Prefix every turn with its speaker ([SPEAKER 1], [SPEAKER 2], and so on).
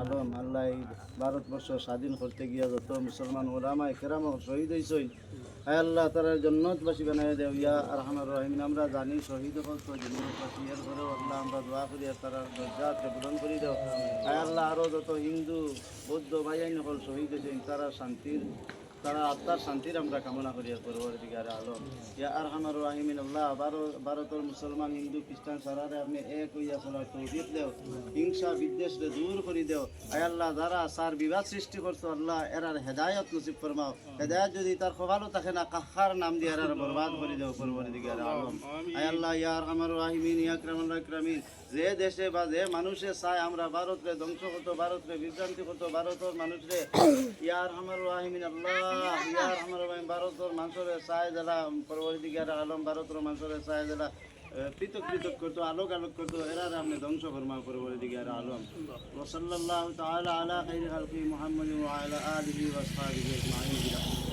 [SPEAKER 1] আলম আল্লাহ এই ভারতবর্ষ স্বাধীন করতে গিয়া যত মুসলমান ওলামা কেরাম শহীদ হয়েছেন, হায় আল্লাহ তারা জন্নতবাসী বানাই দেও ইয়া আরহামার রহিম। আমরা জানি শহীদ হল তো জন্নতবাসী, এর ঘরেও আল্লাহ আমরা দোয়া করি আর তারা দরজাকে পূরণ করে দেও। হায় আল্লাহ আরও যত হিন্দু বৌদ্ধ ভাই হল শহীদ হয়েছেন, তারা আত্মার শান্তির আমরা কামনা করি পরবর্তীকার আলম ইয়া আরহামার রাহিমিন। আল্লাহ ভারতের মুসলমান হিন্দু খ্রিস্টান সারারে আপনি এক হইয়া চলার তৌফিক দেও, হিংসা বিদ্বেষরে দূর করে দেও। আয় আল্লাহ যারা সার বিবাদ সৃষ্টি করছো আল্লাহ এরার হেদায়ত নসিব ফরমাও। হেদায়ত যদি তার খোভালো থাকে না কাহার নাম দিয়ে এরার বরবাদ করে দেও পরবর্তীকার আলম। আয় আল্লাহ ইয়া আরহামার রাহিমিন ইয়া আকরামুল আকরামিন। যে দেশে বা যে মানুষে চায় আমরা ভারতরে ধ্বংস করতো, ভারতরে বিভ্রান্তি করতো, ভারতের মানুষরে ইয়া আরহামার রাহিমিন আল্লাহ ইয়া আরহামার রাহিম ভারতের মানুষরে চায় যারা পরবর্তীকার আলম ভারতের মানুষরে চায় যারা পৃথক পৃথক করতো, আলোক আলোক করতো, এরা আপনি ধ্বংস ফরমা পরবর্তীকার আলম। ওয়া সাল্লাল্লাহু তাআলা আলা খাইরি খালকি মুহাম্মাদিন ওয়া আলা আলিহি ওয়া আসহাবিহি আজমাইন।